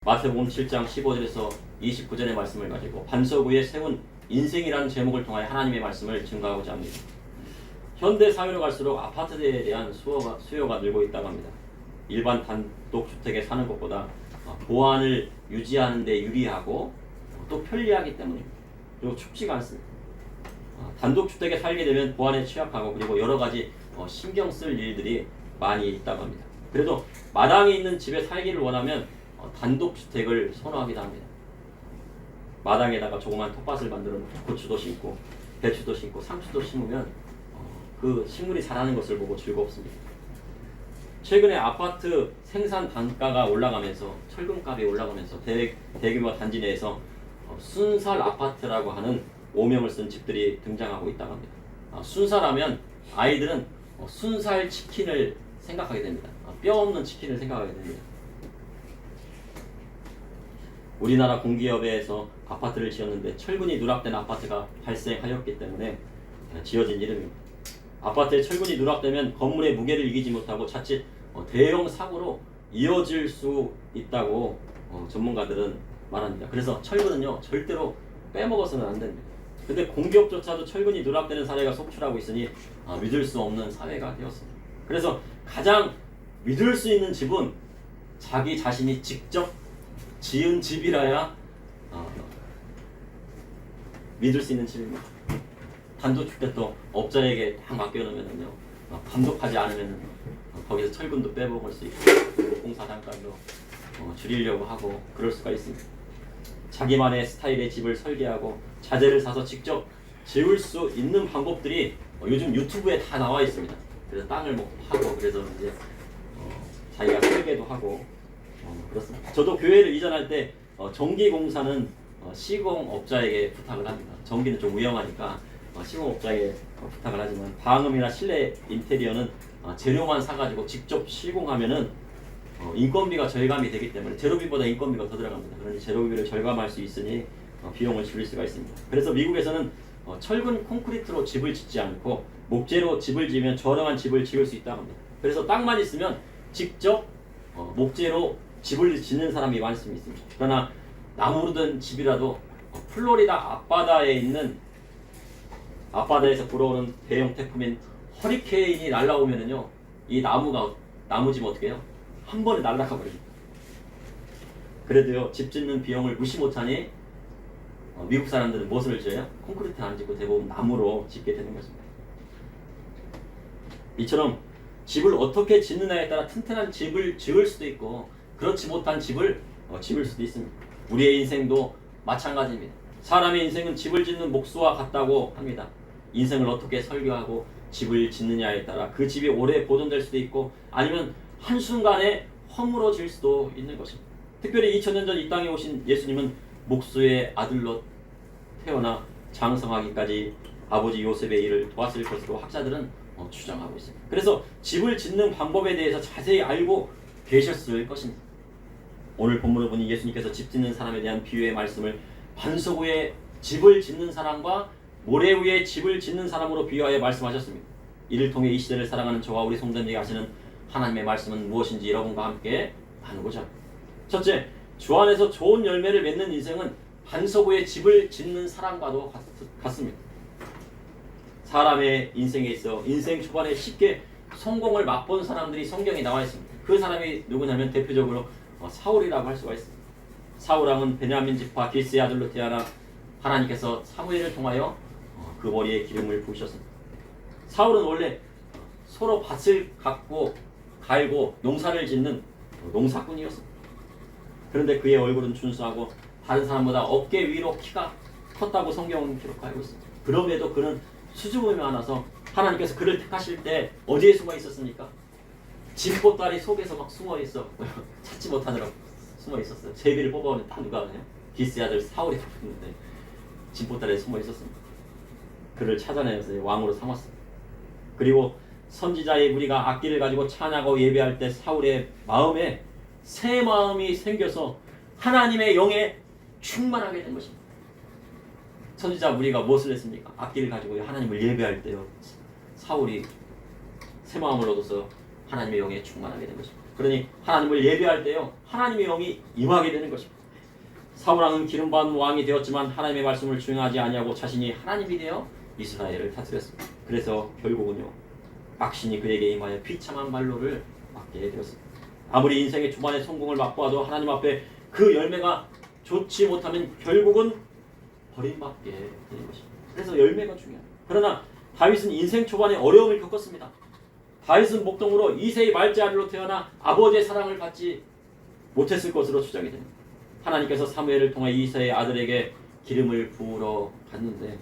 마태복음 7장 15절에서 29절의 말씀을 가지고 반석 위에 세운 인생이라는 제목을 통하여 하나님의 말씀을 증거하고자 합니다. 현대 사회로 갈수록 아파트에 대한 수요가 늘고 있다고 합니다. 일반 단독주택에 사는 것보다 보안을 유지하는 데 유리하고 또 편리하기 때문입니다. 그리고 춥지가 않습니다. 단독주택에 살게 되면 보안에 취약하고 그리고 여러 가지 신경 쓸 일들이 많이 있다고 합니다. 그래도 마당에 있는 집에 살기를 원하면 단독주택을 선호하기도 합니다. 마당에다가 조그만 텃밭을 만들어 고추도 심고 배추도 심고 상추도 심으면 그 식물이 자라는 것을 보고 즐겁습니다. 최근에 아파트 생산 단가가 올라가면서 철근값이 올라가면서 대규모 단지 내에서 순살 아파트라고 하는 오명을 쓴 집들이 등장하고 있다고 합니다. 순살하면 아이들은 순살 치킨을 생각하게 됩니다. 뼈 없는 치킨을 생각하게 됩니다. 우리나라 공기업에서 아파트를 지었는데 철근이 누락된 아파트가 발생하였기 때문에 지어진 이름입니다. 아파트에 철근이 누락되면 건물의 무게를 이기지 못하고 자칫 대형 사고로 이어질 수 있다고 전문가들은 말합니다. 그래서 철근은요 절대로 빼먹어서는 안 됩니다. 근데 공기업조차도 철근이 누락되는 사례가 속출하고 있으니 믿을 수 없는 사회가 되었습니다. 그래서 가장 믿을 수 있는 집은 자기 자신이 직접 지은 집이라야 믿을 수 있는 집입니다. 단독주택도 업자에게 딱 맡겨놓으면요 감독하지 않으면 거기서 철근도 빼먹을 수 있고 그리고 공사 단가도 줄이려고 하고 그럴 수가 있습니다. 자기만의 스타일의 집을 설계하고 자재를 사서 직접 지을 수 있는 방법들이 요즘 유튜브에 다 나와 있습니다. 그래서 땅을 하고 그래서 이제 자기가 설계도 하고 그렇습니다. 저도 교회를 이전할 때 전기공사는 시공업자에게 부탁을 합니다. 전기는 좀 위험하니까 시공업자에게 부탁을 하지만 방음이나 실내 인테리어는 재료만 사가지고 직접 시공하면은 인건비가 절감이 되기 때문에 재료비보다 인건비가 더 들어갑니다. 그러니 재료비를 절감할 수 있으니 비용을 줄일 수가 있습니다. 그래서 미국에서는 철근 콘크리트로 집을 짓지 않고 목재로 집을 지으면 저렴한 집을 지을 수 있다고 합니다. 그래서 땅만 있으면 직접 목재로 집을 짓는 사람이 많습니다. 그러나 나무로 된 집이라도 플로리다 앞바다에서 불어오는 대형 태풍인 허리케인이 날라오면은요 이 나무집 어떻게 해요? 한 번에 날아가 버립니다. 그래도요 집 짓는 비용을 무시 못하니 미국 사람들은 무엇을 지어요? 콘크리트 안 짓고 대부분 나무로 짓게 되는 것입니다. 이처럼 집을 어떻게 짓느냐에 따라 튼튼한 집을 지을 수도 있고 그렇지 못한 집을 지을 수도 있습니다. 우리의 인생도 마찬가지입니다. 사람의 인생은 집을 짓는 목수와 같다고 합니다. 인생을 어떻게 설계하고 집을 짓느냐에 따라 그 집이 오래 보존될 수도 있고 아니면 한순간에 허물어질 수도 있는 것입니다. 특별히 2000년 전 이 땅에 오신 예수님은 목수의 아들로 태어나 장성하기까지 아버지 요셉의 일을 도왔을 것으로 학자들은 주장하고 있습니다. 그래서 집을 짓는 방법에 대해서 자세히 알고 계셨을 것입니다. 오늘 본문을 보니 예수님께서 집 짓는 사람에 대한 비유의 말씀을 반석 위에 집을 짓는 사람과 모래 위에 집을 짓는 사람으로 비유하여 말씀하셨습니다. 이를 통해 이 시대를 살아가는 저와 우리 성도님에게 하시는 하나님의 말씀은 무엇인지 여러분과 함께 나누고자 합니다. 첫째, 주 안에서 좋은 열매를 맺는 인생은 반석 위에 집을 짓는 사람과도 같습니다. 사람의 인생에 있어 인생 초반에 쉽게 성공을 맛본 사람들이 성경에 나와 있습니다. 그 사람이 누구냐면 대표적으로 사울이라고 할 수가 있습니다. 사울왕은 베냐민 지파 기스의 아들로 태어나 하나님께서 사무엘을 통하여 그 머리에 기름을 부으셨습니다. 사울은 원래 서로 밭을 갈고 농사를 짓는 농사꾼이었습니다. 그런데 그의 얼굴은 준수하고 다른 사람보다 어깨 위로 키가 컸다고 성경은 기록하고 있습니다. 그럼에도 그는 수줍음이 많아서 하나님께서 그를 택하실 때 어디에 숨어 있었습니까? 진보다리 속에서 막 숨어 있어 찾지 못하느라고 숨어 있었어요. 제비를 뽑아오는 다 누가 하냐? 기스의 아들 사울이 뽑혔는데 진보다리에 숨어 있었습니다. 그를 찾아내서 왕으로 삼았습니다. 그리고 선지자의 무리가 악기를 가지고 찬양하고 예배할 때 사울의 마음에 새 마음이 생겨서 하나님의 영에 충만하게 된 것입니다. 선지자 무리가 무엇을 했습니까? 악기를 가지고 하나님을 예배할 때요 사울이 새 마음을 얻어서 하나님의 영에 충만하게 된 것입니다. 그러니 하나님을 예배할 때요 하나님의 영이 임하게 되는 것입니다. 사울왕은 기름받은 왕이 되었지만 하나님의 말씀을 수행하지 아니하고 자신이 하나님이 되어 이스라엘을 다스렸습니다. 그래서 결국은요 악신이 그에게 임하여 비참한 말로를 맞게 되었습니다. 아무리 인생의 초반에 성공을 맛보아도 하나님 앞에 그 열매가 좋지 못하면 결국은 버림받게 되는 것입니다. 그래서 열매가 중요합니다. 그러나 다윗은 인생 초반에 어려움을 겪었습니다. 다윗은 목동으로 이새의 말제 아들로 태어나 아버지의 사랑을 받지 못했을 것으로 추정이 됩니다. 하나님께서 사무엘을 통해 이새의 아들에게 기름을 부으러 갔는데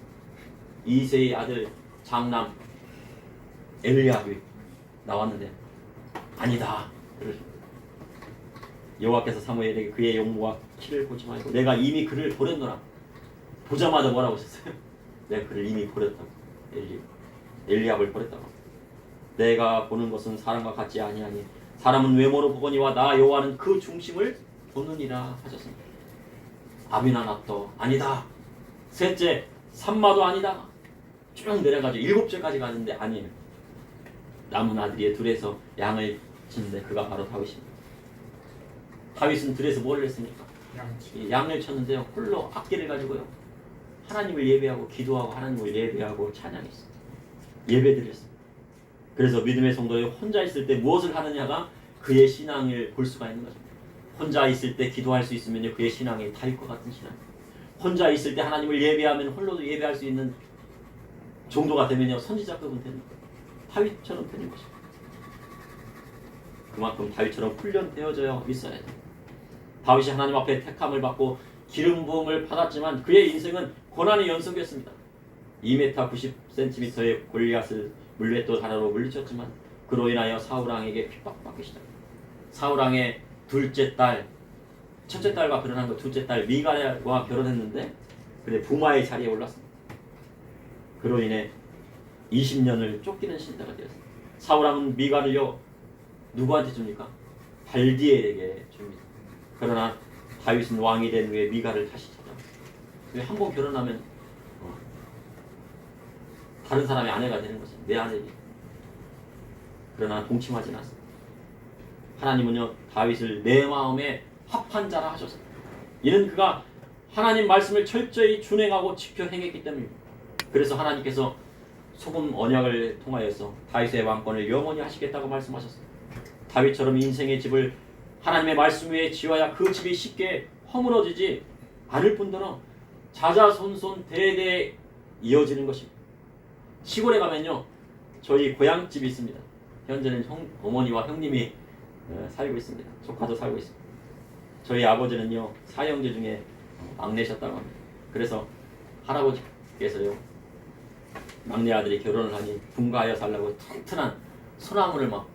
이새의 아들 장남 엘리압이 나왔는데 아니다. 여호와께서 사무엘에게 그의 용모와 키를 보지 말고 내가 이미 그를 버렸노라. 보자마자 뭐라고 하셨어요? 내가 그를 이미 버렸다고. 엘리압을 버렸다고. 내가 보는 것은 사람과 같지 아니하니 사람은 외모로 보거니와 나 여호와는 그 중심을 보느니라 하셨습니다. 아비나답도 아니다. 셋째 삼마도 아니다. 쭉 내려가지고 7죄까지 가는데 아니에요. 남은 아들이 둘에서 양을 치는데 그가 바로 다윗입니다. 다윗은 들에서 뭘 했습니까? 양을 쳤는데요 홀로 악기를 가지고요 하나님을 예배하고 기도하고 하나님을 예배하고 찬양했습니다. 예배드렸습니다. 그래서 믿음의 성도에 혼자 있을 때 무엇을 하느냐가 그의 신앙을 볼 수가 있는 거죠. 혼자 있을 때 기도할 수 있으면요 그의 신앙이 다윗과 같은 신앙입니다. 혼자 있을 때 하나님을 예배하면 홀로도 예배할 수 있는 정도가 되면요 선지자급은 되는 거예요. 다윗처럼 되는 것입니다. 그만큼 다윗처럼 훈련되어져 있어야 돼요. 다윗이 하나님 앞에 택함을 받고 기름 부음을 받았지만 그의 인생은 고난의 연속이었습니다. 2m 90cm의 골리앗을 물맷돌 하나로 물리쳤지만 그로 인하여 사울왕에게 핍박받기 시작합니다. 사울왕의 둘째 딸, 첫째 딸과 결혼한 거 둘째 딸 미갈과 결혼했는데 그래 부마의 자리에 올랐습니다. 그로 인해 20년을 쫓기는 신자가 되었습니다. 사울왕은 미갈을요 누구한테 줍니까? 발디엘에게 줍니다. 그러나 다윗은 왕이 된 후에 미갈을 다시 찾아옵니다. 한 번 결혼하면 다른 사람의 아내가 되는 것은 내 아내니. 그러나 동침하지는 않습니다. 하나님은요 다윗을 내 마음에 합한 자라 하셨습니다. 이는 그가 하나님 말씀을 철저히 준행하고 지켜 행했기 때문입니다. 그래서 하나님께서 소금 언약을 통하여서 다윗의 왕권을 영원히 하시겠다고 말씀하셨습니다. 다윗처럼 인생의 집을 하나님의 말씀 위에 지어야 그 집이 쉽게 허물어지지 않을 뿐더러 자자손손 대대에 이어지는 것입니다. 시골에 가면요 저희 고향집이 있습니다. 현재는 어머니와 형님이 살고 있습니다. 조카도 살고 있습니다. 저희 아버지는요 4형제 중에 막내셨다고 합니다. 그래서 할아버지께서요 막내 아들이 결혼을 하니 분가하여 살라고 튼튼한 소나무를 막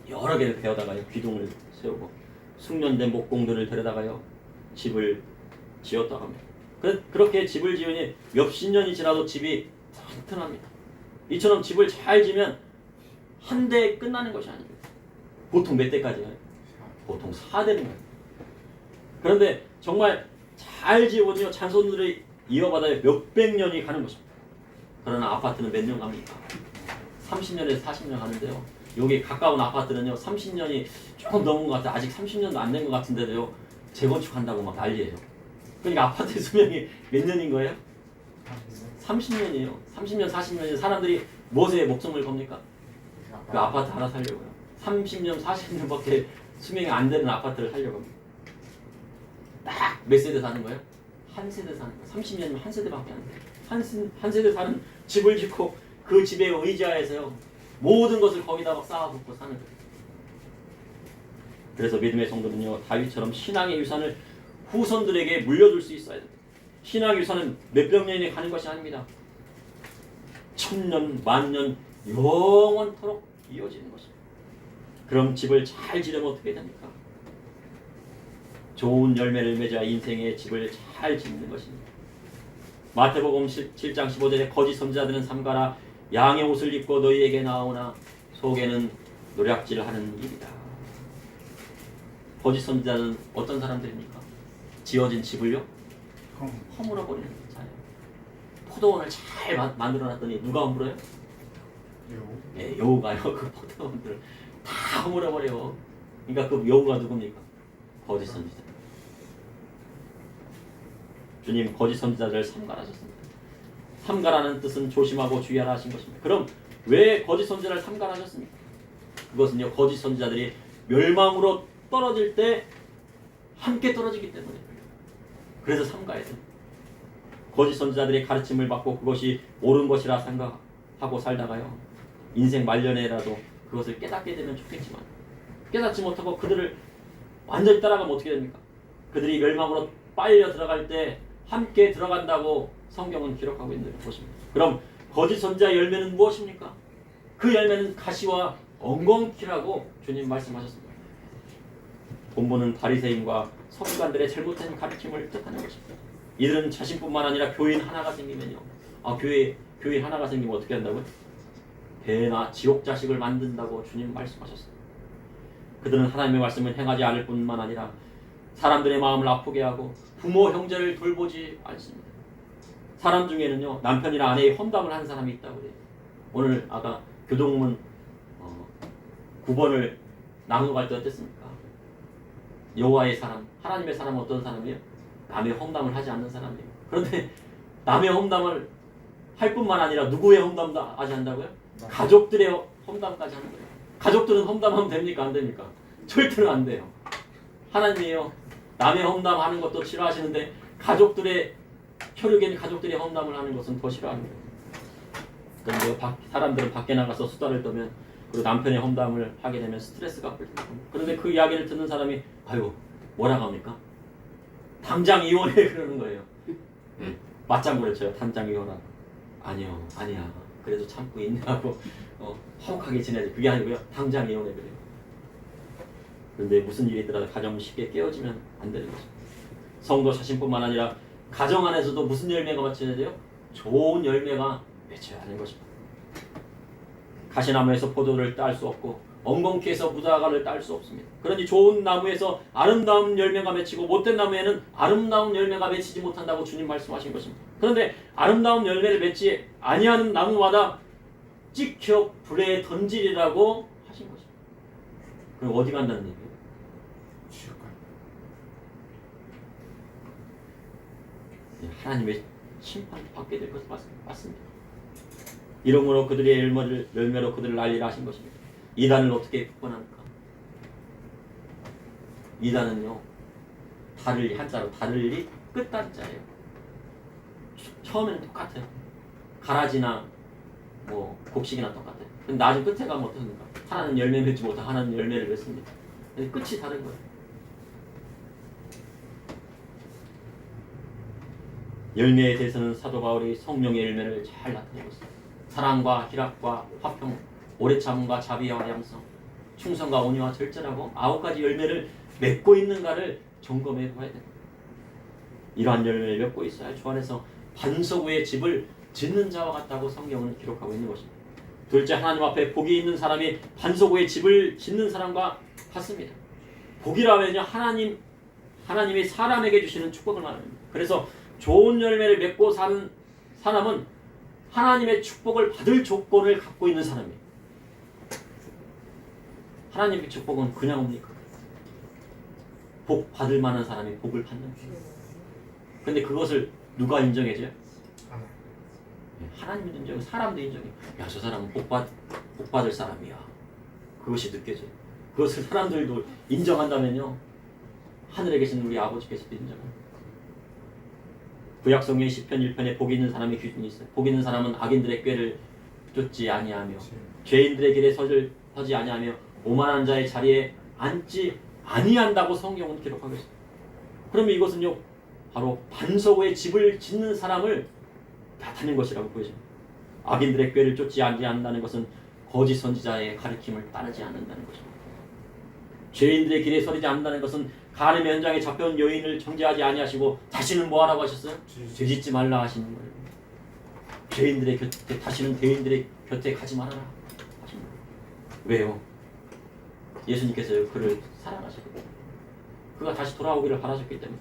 여러 개를 베어다가요 기둥을 세우고 숙련된 목공들을 데려다가요 집을 지었다고 합니다. 그렇게 집을 지으니 몇십 년이 지나도 집이 튼튼합니다. 이처럼 집을 잘 지면 한 대에 끝나는 것이 아닙니다. 보통 몇 대까지요? 보통 4대는 거예요. 그런데 정말 잘 지으면요 잔손들이 이어받아야 몇백 년이 가는 것입니다. 그러나 아파트는 몇 년 갑니까? 30년에서 40년 가는데요. 여기 가까운 아파트는요 30년이 조금 넘은 것 같아요. 아직 30년도 안 된 것 같은데도요 재건축한다고 막 난리예요. 그러니까 아파트 수명이 몇 년인 거예요? 30년이에요. 30년, 40년이 사람들이 무엇에 목숨을 겁니까? 그 아파트 하나 살려고요. 30년, 40년밖에 수명이 안 되는 아파트를 살려고 합니다. 딱 몇 세대 사는 거예요? 한 세대 사는 거예요. 30년이면 한 세대밖에 안 돼요. 한 세대 사는 집을 짓고 그 집에 의지하여서요 모든 것을 거기다 막 쌓아붓고 사는 거예요. 그래서 믿음의 성도는요 다윗처럼 신앙의 유산을 후손들에게 물려줄 수 있어야 됩니다. 신앙의 유산은 몇백 년이 가는 것이 아닙니다. 1000년, 만년 영원토록 이어지는 것입니다. 그럼 집을 잘 지려면 어떻게 됩니까? 좋은 열매를 맺어야 인생의 집을 잘 짓는 것입니다. 마태복음 7장 15절에 거짓 선지자들은 삼가라 양의 옷을 입고 너희에게 나오나 속에는 노략질을 하는 일이다. 거짓 선지자는 어떤 사람들입니까? 지어진 집을요 허물어버리는 자예요. 포도원을 잘 만들어놨더니 누가 허물어요? 여우가요. 그 포도원들을 다 허물어버려요. 그러니까 그 여우가 누굽니까? 거짓 선지자. 주님 거짓 선지자들을 삼가하셨습니다. 삼가라는 뜻은 조심하고 주의하라 하신 것입니다. 그럼 왜 거짓 선지자를 삼가하셨습니까? 그것은요, 거짓 선지자들이 멸망으로 떨어질 때 함께 떨어지기 때문에 그래서 삼가해야 돼요. 거짓 선지자들의 가르침을 받고 그것이 옳은 것이라 생각하고 살다가요, 인생 말년에라도 그것을 깨닫게 되면 좋겠지만 깨닫지 못하고 그들을 완전히 따라가면 어떻게 됩니까? 그들이 멸망으로 빨려 들어갈 때 함께 들어간다고 성경은 기록하고 있는 것입니다. 그럼 거짓 선지자의 열매는 무엇입니까? 그 열매는 가시와 엉겅퀴라고 주님 말씀하셨습니다. 본문은 바리새인과 서기관들의 잘못된 가르침을 뜻하는 것입니다. 이들은 자신뿐만 아니라 교인 하나가 생기면요, 교인 하나가 생기면 어떻게 한다고요? 배나 지옥 자식을 만든다고 주님 말씀하셨습니다. 그들은 하나님의 말씀을 행하지 않을 뿐만 아니라 사람들의 마음을 아프게 하고 부모 형제를 돌보지 않습니다. 사람 중에는요, 남편이나 아내의 험담을 한 사람이 있다고 그래요. 오늘 아까 교동문 9번을 나누어갈 때 어땠습니까? 여호와의 사람, 하나님의 사람은 어떤 사람이에요? 남의 험담을 하지 않는 사람이에요. 그런데 남의 험담을 할 뿐만 아니라 누구의 험담도 하지 않는다고요? 가족들의 험담까지 하는 거예요. 가족들은 험담하면 됩니까? 안 됩니까? 절대로 안 돼요. 하나님이요, 남의 험담하는 것도 싫어하시는데 가족들의 혈육인 가족들의 험담을 하는 것은 더 싫어합니다. 그런데 사람들은 밖에 나가서 수다를 떨면, 그리고 남편의 험담을 하게 되면 스트레스가 풀립니다. 그런데 그 이야기를 듣는 사람이 아유 뭐라고 합니까? 당장 이혼해 그러는 거예요. 맞장구를 쳐요. 당장 이혼하라. 아니야. 그래도 참고 있냐고 화목하게 지내지. 그게 아니고요, 당장 이혼해 그래요. 그런데 무슨 일이 있더라도 가정 쉽게 깨어지면 안 되는 거죠. 성도 자신뿐만 아니라 가정 안에서도 무슨 열매가 맺혀야 돼요? 좋은 열매가 맺혀야 하는 것입니다. 가시나무에서 포도를 딸 수 없고 엉겅퀴에서 무화과를 딸 수 없습니다. 그러니 좋은 나무에서 아름다운 열매가 맺히고 못된 나무에는 아름다운 열매가 맺히지 못한다고 주님 말씀하신 것입니다. 그런데 아름다운 열매를 맺지 아니하는 나무마다 찍혀 불에 던지리라고 하신 것입니다. 그럼 어디 간다는 얘기예요? 하나님의 심판을 받게 될 것을 맞습니다. 이러므로 그들의 열매로 그들을 날리라 하신 것입니다. 이단을 어떻게 극복합니까? 이단은요, 다를리 한자로 다를리 끝단자예요. 처음에는 똑같아요. 가라지나 곡식이나 똑같아요. 근데 나중에 끝에 가면 어떻습니까? 하나는 열매 맺지 못하고 하나는 열매를 맺습니다. 근데 끝이 다른 거예요. 열매에 대해서는 사도 바울이 성령의 열매를 잘 나타내고 있습니다. 사랑과 희락과 화평, 오래 참음과 자비와 양성, 충성과 온유와 절제라고 9가지 열매를 맺고 있는가를 점검해 봐야 됩니다. 이러한 열매를 맺고 있어야 주 안에서 반석 위에 집을 짓는 자와 같다고 성경은 기록하고 있는 것입니다. 둘째, 하나님 앞에 복이 있는 사람이 반석 위에 집을 짓는 사람과 같습니다. 복이라면요, 하나님이 사람에게 주시는 축복을 말합니다. 그래서 좋은 열매를 맺고 사는 사람은 하나님의 축복을 받을 조건을 갖고 있는 사람이에요. 하나님의 축복은 그냥 옵니까? 복 받을 만한 사람이 복을 받는 거예요. 근데 그것을 누가 인정해줘요? 하나님이 인정해요. 사람도 인정해요. 야, 저 사람은 복 받을 사람이야. 그것이 느껴져요. 그것을 사람들도 인정한다면요, 하늘에 계신 우리 아버지께서도 인정해요. 구약성경 시편 1편에 복 있는 사람의 기준이 있어요. 복 있는 사람은 악인들의 꾀를 쫓지 아니하며 죄인들의 길에 서지 아니하며 오만한 자의 자리에 앉지 아니한다고 성경은 기록하고 있습니다. 그러면 이것은요, 바로 반석 위에 집을 짓는 사람을 나타낸 것이라고 보여집니다. 악인들의 꾀를 쫓지 아니한다는 것은 거짓 선지자의 가르침을 따르지 않는다는 것입니다. 죄인들의 길에 서리지 않는다는 것은 간음 현장에 잡혀온 여인을 정죄하지 아니하시고 다시는 뭐하라고 하셨어요? 죄짓지 말라 하시는 거예요. 죄인들의 곁에, 다시는 죄인들의 곁에 가지 말아라 하시는 거예요. 왜요? 예수님께서요, 그를 사랑하셨거든요. 그가 다시 돌아오기를 바라셨기 때문에.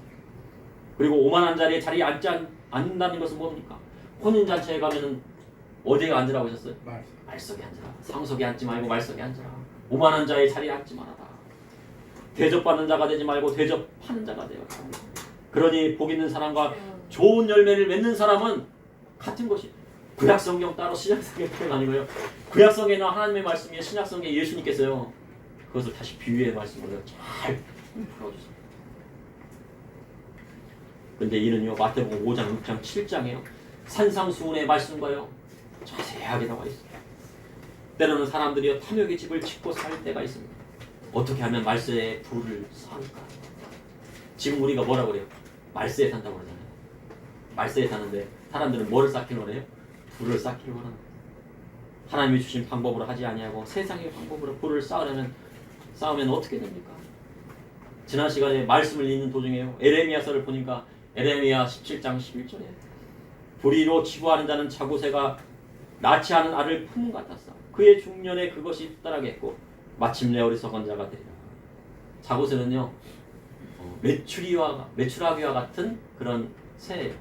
그리고 오만한 자리에 자리에 앉지 않는다는 것은 뭡니까? 혼인잔치에 가면은 어디에 앉으라고 하셨어요? 말석에 앉으라. 상석에 앉지 말고 말석에 앉으라. 오만한 자의 자리에 앉지 말아라. 대접받는 자가 되지 말고 대접하는 자가 되어. 그러니 복 있는 사람과 좋은 열매를 맺는 사람은 같은 것이 구약성경 따로 신약성경 따로 아니고요. 구약성경에는 하나님의 말씀이 신약성경에 예수님께서요. 그것을 다시 비유의 말씀으로 잘 풀어주세요. 근데 이는요 마태복음 5장, 6장, 7장에요. 산상수훈의 말씀과요 자세하게 나와 있어요. 때로는 사람들이요 탐욕의 집을 짓고 살 때가 있습니다. 어떻게 하면 말세에 불을 쌓을까? 지금 우리가 뭐라고 그래요? 말세에 산다고 그러잖아요. 말세에 사는데 사람들은 뭐를 쌓기를 원해요? 불을 쌓기를 원하는 거예요. 하나님이 주신 방법으로 하지 아니하고 세상의 방법으로 불을 쌓으면 어떻게 됩니까? 지난 시간에 말씀을 읽는 도중에요. 에레미야서를 보니까 에레미야 17장 11절에 불의로 치부하는 자는 자고새가 낳지 않은 알을 품은 것 같았어. 그의 중년에 그것이 따라겠고 마침내 어리석은 자가 되리라. 자고새는요 메추라기와 같은 그런 새예요.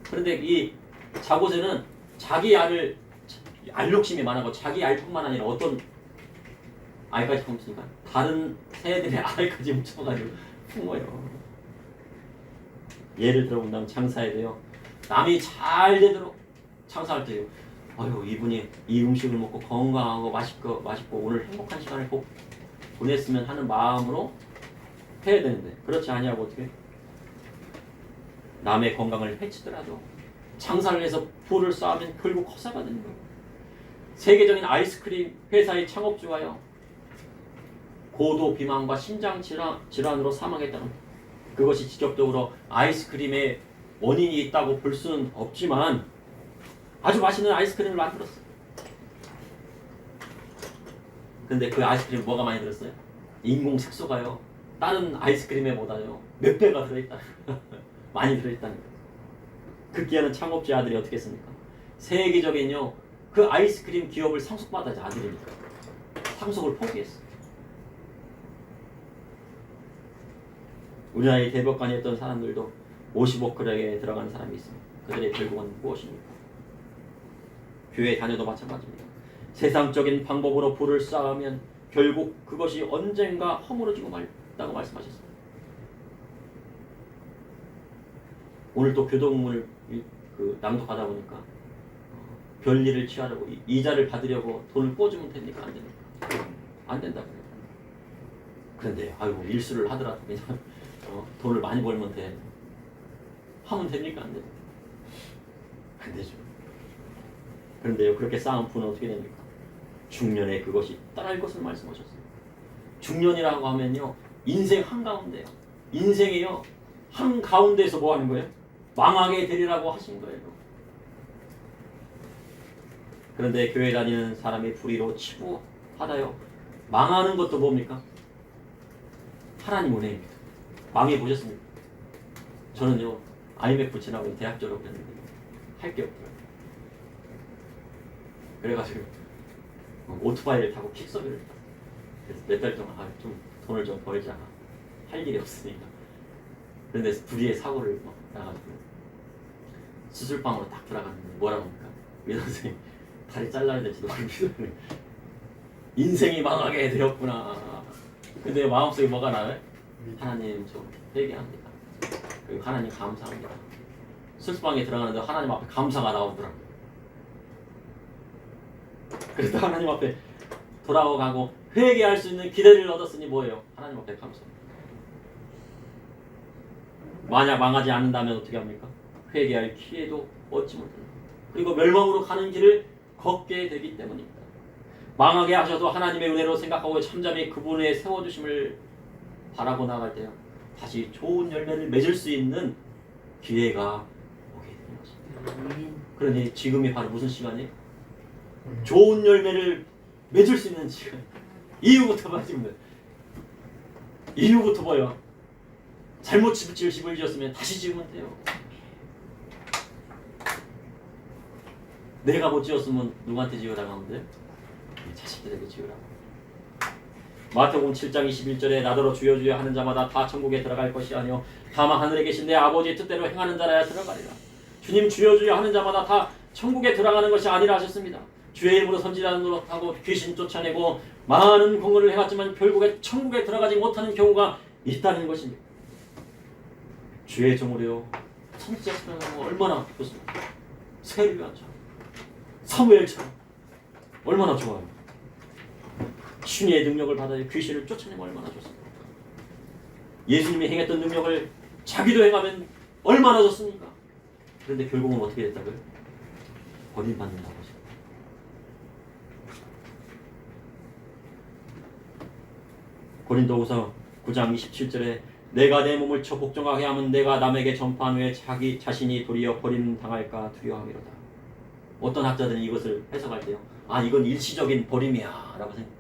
그런데 이 자고새는 자기 알 욕심이 많아고 자기 알뿐만 아니라 어떤 알까지 품습니까? 다른 새들의 알까지 훔쳐가지고 품어요. 예를 들어본다면 장사에도요. 남이 잘 되도록 장사할 때요. 아유 이분이 이 음식을 먹고 건강하고 맛있고 오늘 행복한 시간을 꼭 보냈으면 하는 마음으로 해야 되는데 그렇지 아니하고 어떻게 남의 건강을 해치더라도 장사를 해서 부를 쌓으면 결국 허사가 되는 거예요. 세계적인 아이스크림 회사의 창업주가요. 고도 비만과 심장 질환으로 사망했다는 그것이 직접적으로 아이스크림의 원인이 있다고 볼 수는 없지만 아주 맛있는 아이스크림을 만들었어요. 근데 그 아이스크림 뭐가 많이 들었어요? 인공 색소가요. 다른 아이스크림에 보다요. 몇 배가 들어있다. 많이 들어있다는 거예요. 급기야는 창업주 아들이 어떻게 했습니까? 세계적인요. 그 아이스크림 기업을 상속받아야지 아들이니까. 상속을 포기했어요. 우리나라의 대법관이었던 사람들도 50억클에 들어가는 사람이 있습니다. 그들의 결국은 무엇입니까? 교회 다녀도 마찬가지입니다. 세상적인 방법으로 부를 쌓으면 결국 그것이 언젠가 허물어지고 말다고 말씀하셨습니다. 오늘 또 교동문을 낭독하다 보니까 별일을 취하려고 이자를 받으려고 돈을 꿔주면 됩니까? 안 됩니까? 안 된다고요. 그런데 아이고 일수를 하더라도 그냥 돈을 많이 벌면 돼. 하면 됩니까? 안 됩니까? 안 되죠. 그런데요 그렇게 쌓은 부는 어떻게 됩니까? 중년에 그것이 따라할 것을 말씀하셨어요. 중년이라고 하면요 인생 한가운데요. 인생이요 한가운데에서 뭐 하는 거예요? 망하게 되리라고 하신 거예요. 그런데 교회 다니는 사람이 불의로 치부하다요. 망하는 것도 뭡니까? 하나님 은혜입니다. 망해보셨습니까? 저는요 IMF 지나고 대학 졸업했는데 할 게 없더라고요. 그래가지고 오토바이를 타고 킥서비를 탔어요. 그래서 몇 달 동안 좀 돈을 좀 벌자 할 일이 없으니까. 그런데 불의의 사고를 나가지고 수술방으로 딱 들어갔는데 뭐라고 합니까? 의사 선생님 다리 잘라야 될지도 모르겠어요. 인생이 망하게 되었구나. 근데 마음속에 뭐가 나요? 하나님 좀 회개합니다. 그리고 하나님 감사합니다. 수술방에 들어가는데 하나님 앞에 감사가 나오더라고요. 그래서 하나님 앞에 돌아가고 회개할 수 있는 기회를 얻었으니 뭐예요? 하나님 앞에 감사합니다. 만약 망하지 않는다면 어떻게 합니까? 회개할 기회도 얻지 못합니다. 그리고 멸망으로 가는 길을 걷게 되기 때문입니다. 망하게 하셔도 하나님의 은혜로 생각하고 참잠히 그분의 세워주심을 바라고 나갈 때요. 다시 좋은 열매를 맺을 수 있는 기회가 오게 되는 것입니다. 그러니 지금이 바로 무슨 시간이에요? 좋은 열매를 맺을 수 있는 시간. 이유부터 말씀입니다. 이유부터 뭐예요? 잘못 집을 지었으면 다시 지으면 돼요. 내가 못 지었으면 누구한테 지으라고 하면 돼요? 자식들에게 지으라고. 마태복음 7장 21절에 나더러 주여 주여 하는 자마다 다 천국에 들어갈 것이 아니요 다만 하늘에 계신 내 아버지의 뜻대로 행하는 자라야 들어가리라. 주님 주여 주여 하는 자마다 다 천국에 들어가는 것이 아니라 하셨습니다. 주의 이름으로 선지자는 노릇하고 귀신 쫓아내고 많은 공헌을 해왔지만 결국에 천국에 들어가지 못하는 경우가 있다는 것입니다. 주의 종으로요 선지자 찬양하면 얼마나 좋습니까? 세리야처럼 사무엘처럼 얼마나 좋아요. 신의 능력을 받아야 귀신을 쫓아내면 얼마나 좋습니까? 예수님이 행했던 능력을 자기도 행하면 얼마나 좋습니까? 그런데 결국은 어떻게 됐다고요? 버림받는다고 하죠. 고린도후서 9장 27절에 내가 내 몸을 쳐 복종하게 하면 내가 남에게 전파한 후에 자기 자신이 도리어 버림당할까 두려워하미로다. 어떤 학자들은 이것을 해석할 때요, 아 이건 일시적인 버림이야 라고 생각.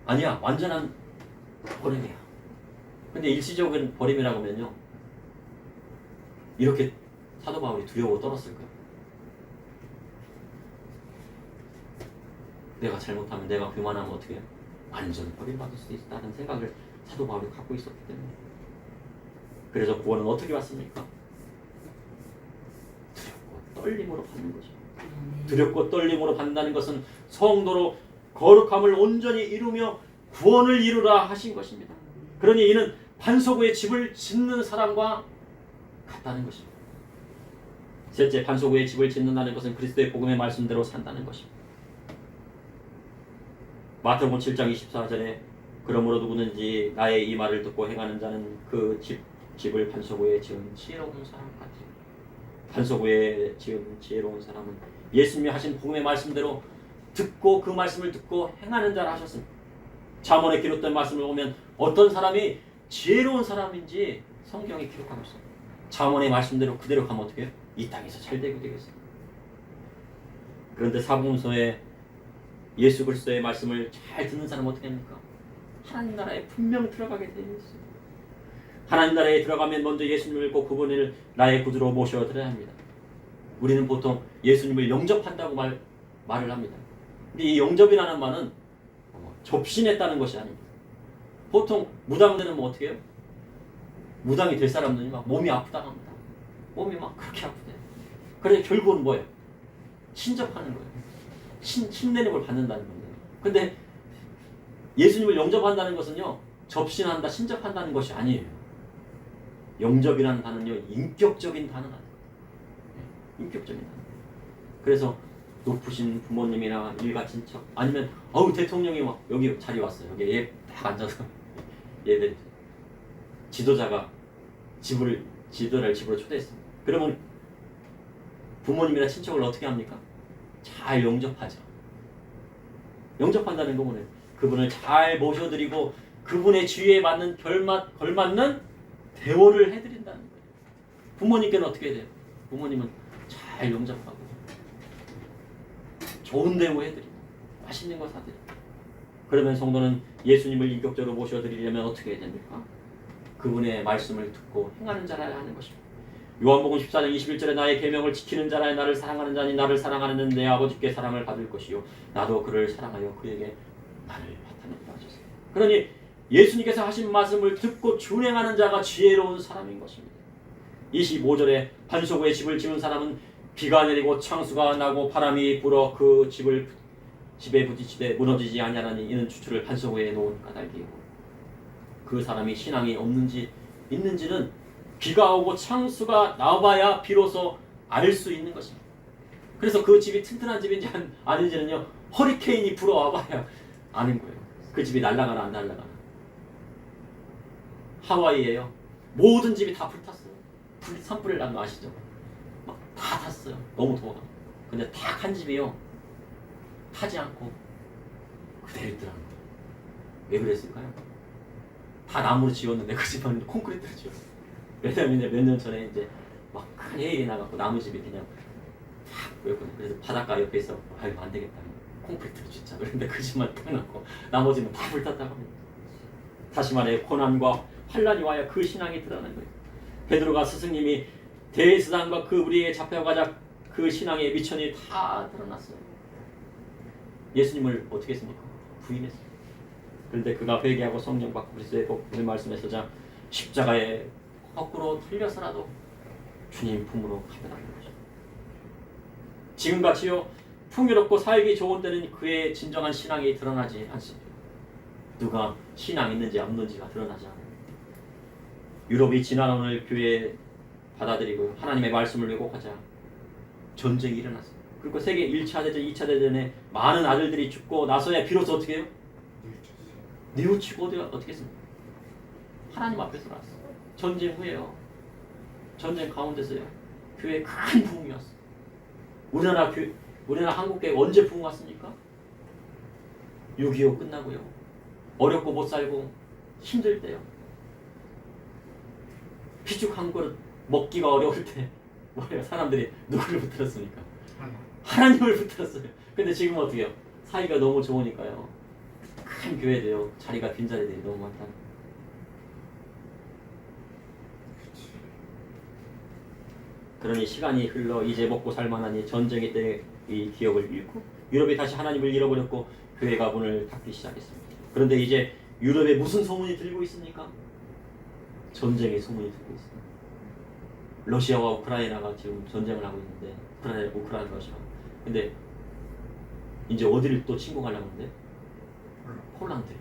아니야, 완전한 버림이야. 근데 일시적인 버림이라고 하면요, 이렇게 사도 바울이 두려워 떨었을까요? 내가 잘못하면, 내가 교만하면 어떻게 해요? 완전 버림받을 수도 있다는 생각을 사도 바울이 갖고 있었기 때문에. 그래서 구원은 어떻게 왔습니까? 두렵고 떨림으로 받는 거죠. 두렵고 떨림으로 받는다는 것은 성도로 거룩함을 온전히 이루며 구원을 이루라 하신 것입니다. 그러니 이는 반석 위에 집을 짓는 사람과 같다는 것입니다. 셋째, 반석 위에 집을 짓는다는 것은 그리스도의 복음의 말씀대로 산다는 것입니다. 마태복음 7장 24절에 그러므로 누구든지 나의 이 말을 듣고 행하는 자는 그 집을 반석 위에 지은 지혜로운 사람 같으니, 반석 위에 지은 지혜로운 사람은 예수님이 하신 복음의 말씀대로 듣고 그 말씀을 듣고 행하는 자라 하셨습니다. 잠언에 기록된 말씀을 보면 어떤 사람이 지혜로운 사람인지 성경이 기록하고 있어요. 잠언의 말씀대로 그대로 가면 어떻게 해요? 이 땅에서 잘 되게 되겠어요. 그런데 사복음서에 예수 그리스도의 말씀을 잘 듣는 사람은 어떻게 합니까? 하나님 나라에 분명 들어가게 되어 있어요. 하나님 나라에 들어가면 먼저 예수님을 믿고 그분을 나의 구주로 모셔드려야 합니다. 우리는 보통 예수님을 영접한다고 말을 합니다. 근데 이 영접이라는 말은 접신했다는 것이 아닙니다. 보통 무당들은 뭐 어떻게 해요? 무당이 될 사람들이 막 몸이 아프다고 합니다. 몸이 막 그렇게 아프대. 그래 결국은 뭐예요? 신접하는 거예요. 신내는 걸 받는다는 겁니다. 근데 예수님을 영접한다는 것은요, 접신한다, 신접한다는 것이 아니에요. 영접이라는 단어는요, 인격적인 단어가 돼요. 인격적인 단어. 그래서 높으신 부모님이나 일가 친척, 아니면 대통령이 막 여기 자리 왔어요. 여기 얘 딱 앉아서 얘들 지도자가 지도자를 집으로 초대했어요. 그러면 부모님이나 친척을 어떻게 합니까? 잘 영접하죠. 영접한다는 건 뭐예요? 그분을 잘 모셔드리고 그분의 지위에 맞는 걸맞는 대우를 해드린다는 거예요. 부모님께는 어떻게 해야 돼요? 부모님은 잘 영접하고 좋은 대우 해드리고 맛있는 거 사드리고. 그러면 성도는 예수님을 인격적으로 모셔드리려면 어떻게 해야 됩니까? 그분의 말씀을 듣고 행하는 자라야 하는 것입니다. 요한복음 14장 21절에 나의 계명을 지키는 자라야 나를 사랑하는 자니 나를 사랑하는 내 아버지께 사랑을 받을 것이요 나도 그를 사랑하여 그에게 나를 나타낸다 하셨어요. 그러니 예수님께서 하신 말씀을 듣고 준행하는 자가 지혜로운 사람인 것입니다. 25절에 반석 위에 집을 지은 사람은 비가 내리고 창수가 나고 바람이 불어 그 집에 부딪히되 무너지지 아니하나니 이는 추출을 반석 위에 놓은 까닭이고. 그 사람이 신앙이 있는지는 비가 오고 창수가 나와봐야 비로소 알 수 있는 것입니다. 그래서 그 집이 튼튼한 집인지 아닌지는요, 허리케인이 불어와봐야 아는 거예요. 그 집이 날아가나 안 날아가나. 하와이에요. 모든 집이 다 불탔어요. 산불을 난 거 아시죠? 막 다 탔어요. 너무 더워. 근데 딱 한 집이요, 타지 않고 그대로 있더라고요. 왜 그랬을까요? 다 나무로 지었는데 그 집은 콘크리트로 지었어요. 왜냐면 몇 년 전에 이제 막 큰 해일이 나갖고 나무집이 그냥 탁 보였거든요. 그래서 바닷가 옆에 있어, 아유 안 되겠다, 콘크리트로 짓자. 그런데 그 집만 딱 났고 나머지는 다 불탔다고 합니다. 다시 말해 고난과 환란이 와야 그 신앙이 드러나는 거예요. 베드로가 스승님이 대스단과 그 우리에게 잡혀가자 그 신앙의 미천이 다 드러났어요. 예수님을 어떻게 했습니까? 부인했어요. 그런데 그가 회개하고 성령 받고 그리스도의 복음의 말씀에 서자 십자가에 거꾸로 틀려서라도 주님 품으로 가더라는 거죠. 지금같이요, 풍요롭고 살기 좋은 때는 그의 진정한 신앙이 드러나지 않습니다. 누가 신앙 있는지 없는지가 드러나지 않아요. 유럽이 지난 오늘 교회에 받아들이고 하나님의 말씀을 왜곡하자 전쟁이 일어났습니다. 그리고 세계 1차 대전, 2차 대전에 많은 아들들이 죽고 나서야 비로소 어떻게 해요? 뉘우치고 어떻게 했습니까? 하나님 앞에서 나왔어요. 전쟁 후에요. 전쟁 가운데서요. 교회에 큰 부흥이 왔어요. 우리나라 한국교회 언제 부흥 왔습니까? 6.25 끝나고요. 어렵고 못 살고 힘들 때요. 피죽 한 그릇 먹기가 어려울 때 뭐예요? 사람들이 누구를 붙들었습니까? 하나님을 붙들었어요. 근데 지금 어떻게 해요? 사이가 너무 좋으니까요. 큰 교회도요. 자리가 빈자리들이 너무 많다. 그러니 시간이 흘러 이제 먹고 살만하니 전쟁의 때의 이 기억을 잃고 유럽이 다시 하나님을 잃어버렸고 교회가 문을 닫기 시작했습니다. 그런데 이제 유럽에 무슨 소문이 들리고 있습니까? 전쟁의 소문이 들리고 있습니다. 러시아와 우크라이나가 지금 전쟁을 하고 있는데 우크라이나 러시아. 근데 이제 어디를 또 침공하려고 하는데? 폴란드.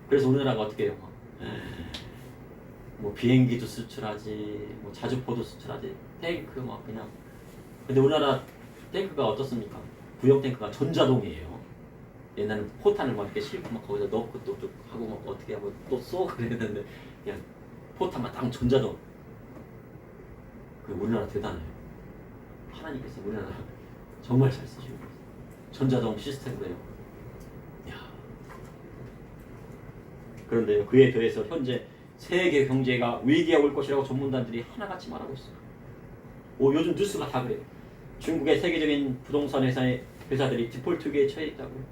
그래서 우리나라가 어떻게 해요? 뭐 비행기도 수출하지, 뭐 자주포도 수출하지, 탱크 막 그냥. 근데 우리나라 탱크가 어떻습니까? 구형 탱크가 전자동이에요. 옛날에는 포탄을 막 이렇게 싣고 막 거기다 넣고 또 하고 막 어떻게 하고 또 쏘고 그랬는데 그냥 포탄만 딱 전자동. 그 우리나라 대단해요. 하나님께서 우리나라 정말 잘 쓰시고 있어요. 전자동 시스템으로요. 야. 그런데 그에 더해서 현재 세계 경제가 위기에 올 것이라고 전문가들이 하나같이 말하고 있어요. 요즘 뉴스가 다 그래요. 중국의 세계적인 부동산 회사들이 디폴트 위기에 처해 있다고요.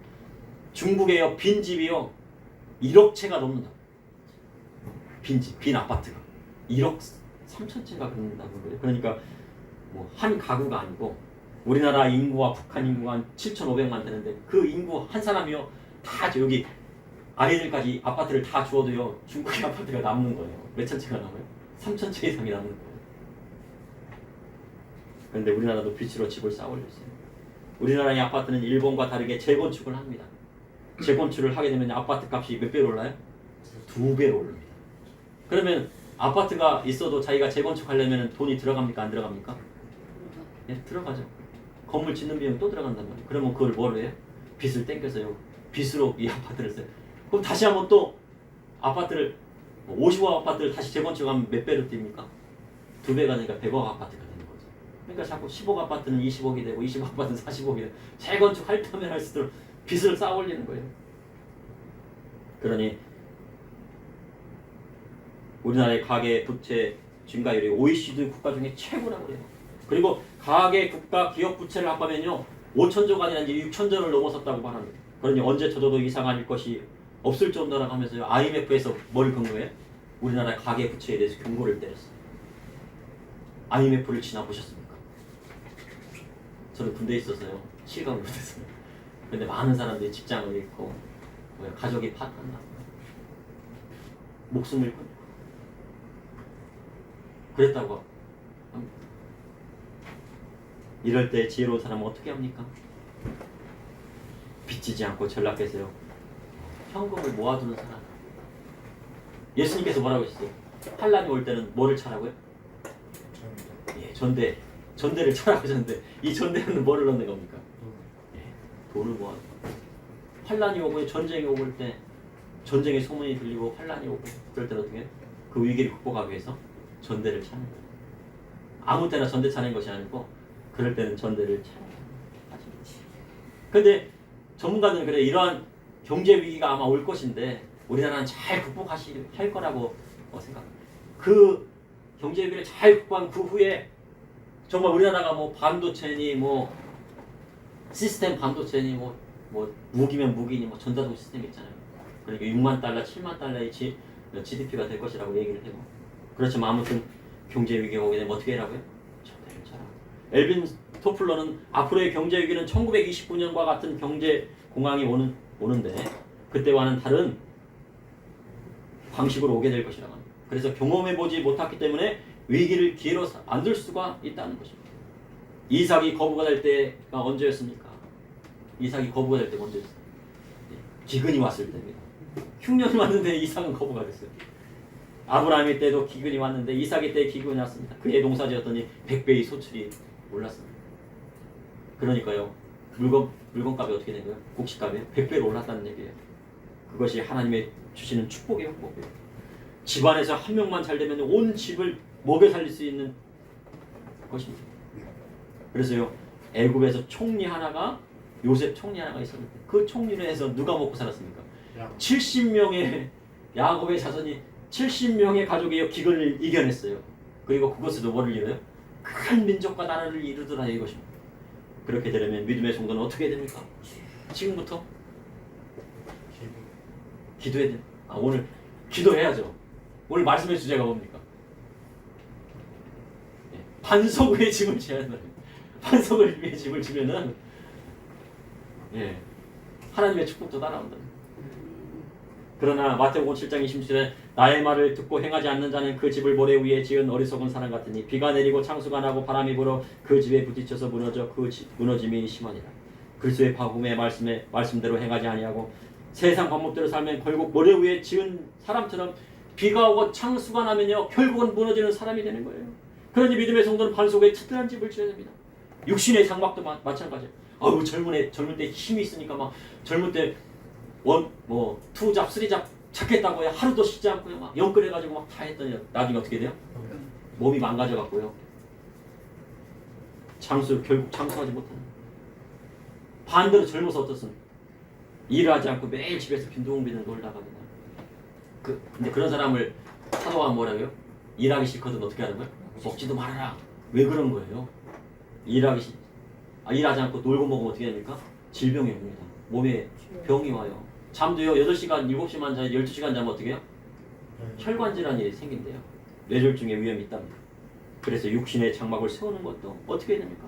중국의 빈집이요 1억 채가 넘는다. 빈집, 빈 아파트가 1억 3천 채가 그런다는 거예요. 그러니까 뭐 한 가구가 아니고 우리나라 인구와 북한 인구가 한 7,500만 되는데 그 인구 한 사람이요 다 여기 아이들까지 아파트를 다 주어도요 중국의 아파트가 남는 거예요. 몇천 채가 남아요? 3천 채 이상이 남는 거예요. 그런데 우리나라도 빛으로 집을 쌓아 올렸어요. 우리나라의 아파트는 일본과 다르게 재건축을 합니다. 재건축을 하게 되면 아파트 값이 몇 배로 올라요? 2배로 오릅니다. 그러면 아파트가 있어도 자기가 재건축하려면 돈이 들어갑니까? 안 들어갑니까? 예, 들어가죠. 건물 짓는 비용 또 들어간단 말이에요. 그러면 그걸 뭐로 해요? 빚을 땡겨서요. 빚으로 이 아파트를 써요. 그럼 다시 한번 또 아파트를 50억 아파트를 다시 재건축하면 몇 배로 뜁니까? 2배가 되니까 100억 아파트가 되는 거죠. 그러니까 자꾸 10억 아파트는 20억이 되고 20억 아파트는 40억이 되고 재건축할 때면 할수록 빚을 쌓아 올리는 거예요. 그러니 우리나라의 가계 부채 증가율이 OECD 국가 중에 최고라고 해요. 그리고 가계 국가 기업 부채를 합하면요 5천조가 아니라 이제 6천조를 넘어섰다고 말합니다. 그러니 언제 터져도 이상할 것이 없을 정도라고 하면서요 IMF에서 뭘 경고해요? 우리나라 가계 부채에 대해서 경고를 때렸어요. IMF를 지나보셨습니까? 저는 군대에 있어서요 실감을 못했어요. 근데 많은 사람들이 직장을 잃고 가족이 파탄나고 목숨을 끊고 그랬다고 합니다. 이럴 때 지혜로운 사람은 어떻게 합니까? 빚지지 않고 전락해서요 현금을 모아두는 사람. 예수님께서 뭐라고 하셨어요? 환란이 올 때는 뭐를 차라고요? 예, 전대를 차라고 하셨는데 이 전대는 뭐를 넣는 겁니까? 예, 돈을 모아두는 거예요. 환란이 오고 전쟁이 오고 때 전쟁의 소문이 들리고 환란이 오고 그럴 때는 어떻게 해요? 그 위기를 극복하기 위해서 전대를 차는 거예요. 아무 때나 전대 차는 것이 아니고 그럴 때는 전대를 차는 거예요. 근데 전문가들은 그래 이러한 경제 위기가 아마 올 것인데 우리나라는 잘 극복할 거라고 생각합니다. 그 경제 위기를 잘 극복한 그 후에 정말 우리나라가 뭐 반도체니 뭐 시스템 반도체니 뭐 무기면 무기니 뭐 전자동 시스템 있잖아요. 그러니까 6만 달러, 7만 달러의 GDP가 될 것이라고 얘기를 해요. 그렇지만 아무튼 경제 위기가 오게 되면 어떻게 하라고요? 전대를 차라. 엘빈 토플러는 앞으로의 경제 위기는 1929년과 같은 경제 공황이 오는데 그때와는 다른 방식으로 오게 될 것이라고 합니다. 그래서 경험해보지 못했기 때문에 위기를 기회로 만들 수가 있다는 것입니다. 이삭이 거부가 될 때가 언제였습니까? 이삭이 거부가 될 때 먼저 있어요. 기근이 왔을 때입니다. 흉년이 왔는데 이삭은 거부가 됐어요. 아브라함의 때도 기근이 왔는데 이삭의 때 기근이 왔습니다. 그의 농사지었더니 100배의 소출이 올랐습니다. 그러니까요, 물건값이 어떻게 된 거예요? 곡식값이 100배로 올랐다는 얘기예요. 그것이 하나님의 주시는 축복이에요. 집안에서 한 명만 잘 되면 온 집을 먹여 살릴 수 있는 것입니다. 그래서요, 애굽에서 총리 하나가, 요셉 총리 하나가 있었는데 그 총리를 해서 누가 먹고 살았습니까? 70명의 야곱의 자손이 70명의 가족이 기근을 이겨냈어요. 그리고 그것에도 뭐를 이뤄요? 큰 민족과 나라를 이루더라 이것입니다. 그렇게 되려면 믿음의 성도는 어떻게 해야 됩니까? 지금부터 기도해야 돼요. 오늘 기도해야죠. 오늘 말씀의 주제가 뭡니까? 반석 위에 집을 지어야 돼요. 반석 위에 집을 지면은 하나님의 축복도 따라온다. 그러나 마태복음 7장 27절에 나의 말을 듣고 행하지 않는 자는 그 집을 모래 위에 지은 어리석은 사람 같으니 비가 내리고 창수가 나고 바람이 불어 그 집에 부딪혀서 무너짐이 심하니라. 그리스도의 복음의 말씀대로 행하지 아니하고 세상 방법대로 살면 결국 모래 위에 지은 사람처럼 비가 오고 창수가 나면요 결국은 무너지는 사람이 되는 거예요. 그러니 믿음의 성도는 반석 위에 튼튼한 집을 지어야 됩니다. 육신의 장막도 마찬가지예요. 젊을 때 힘이 있으니까 막 젊을 때 투잡, 쓰리잡 찾겠다고 하루도 쉬지 않고요. 막 영끌해가지고 막 다 했더니 나중에 어떻게 돼요? 몸이 망가져갖고요. 결국 장수하지 못하는. 반대로 젊어서 어떻습니까? 일을 하지 않고 매일 집에서 빈둥빈둥 놀다가 그냥. 근데 그런 사람을 사도가 뭐라고요? 일하기 싫거든 어떻게 하는 거예요? 먹지도 말아라. 왜 그런 거예요? 일하지 않고 놀고 먹으면 어떻게 됩니까? 질병이 옵니다. 몸에 병이 와요. 잠도요 8시간, 7시간 자요 12시간 자면 어떻게 해요? 혈관 질환이 생긴대요. 뇌졸중의 위험이 있답니다. 그래서 육신의 장막을 세우는 것도 어떻게 해야 됩니까?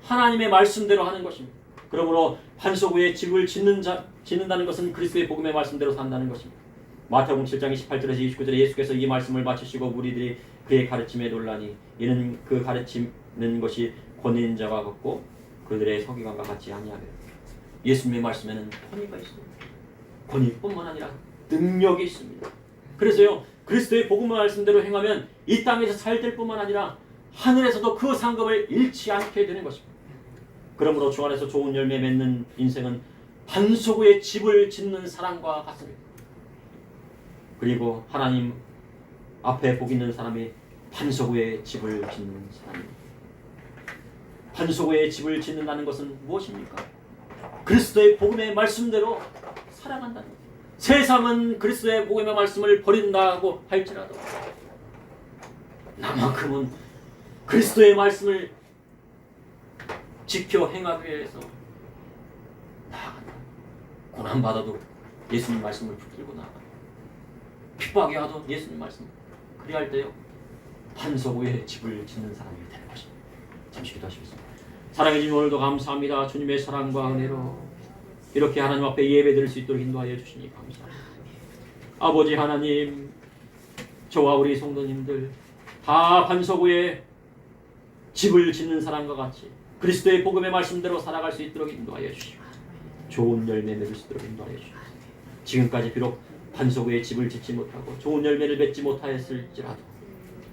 하나님의 말씀대로 하는 것입니다. 그러므로 반석 위에 집을 짓는다는 것은 그리스도의 복음의 말씀대로 산다는 것입니다. 마태복음 7장 28절에서 29절에 예수께서 이 말씀을 마치시고 무리들이 그의 가르침에 놀라니 이는 그 가르치는 것이 권위 있는 자가 같고 그들의 서기관과 같지 아니하며 예수님의 말씀에는 권위가 있습니다. 권위뿐만 아니라 능력이 있습니다. 그래서요 그리스도의 복음의 말씀대로 행하면 이 땅에서 잘 될 뿐만 아니라 하늘에서도 그 상급을 잃지 않게 되는 것입니다. 그러므로 주 안에서 좋은 열매 맺는 인생은 반석 위에 집을 짓는 사람과 같습니다. 그리고 하나님 앞에 복 있는 사람이 반석 위에 집을 짓는 사람입니다. 반석 위에 집을 짓는다는 것은 무엇입니까? 그리스도의 복음의 말씀대로 살아간다는 것. 세상은 그리스도의 복음의 말씀을 버린다고 할지라도 나만큼은 그리스도의 말씀을 지켜 행하기 위해서 나아간다. 고난받아도 예수님 말씀을 붙들고 나아간다. 핍박이 와도 예수님 말씀. 그리할 때요 반석 위에 집을 짓는 사람이 되는 것입니다. 잠시 기도하시겠습니다. 사랑해 주님 오늘도 감사합니다. 주님의 사랑과 은혜로 이렇게 하나님 앞에 예배드릴 수 있도록 인도하여 주시니 감사합니다. 아버지 하나님, 저와 우리 성도님들 다 반석 위에 집을 짓는 사람과 같이 그리스도의 복음의 말씀대로 살아갈 수 있도록 인도하여 주시고 좋은 열매 맺을 수 있도록 인도하여 주시고 지금까지 비록 반석 위에 집을 짓지 못하고 좋은 열매를 맺지 못하였을지라도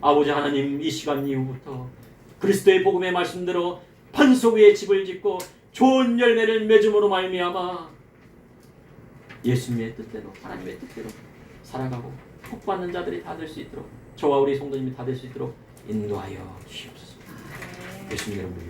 아버지 하나님 이 시간 이후부터 그리스도의 복음의 말씀대로 반석 위에 집을 짓고 좋은 열매를 맺음으로 말미암아 예수님의 뜻대로 하나님의 뜻대로 살아가고 복받는 자들이 다 될 수 있도록 저와 우리 성도님이 다 될 수 있도록 인도하여 주시옵소서. 예수님 이름으로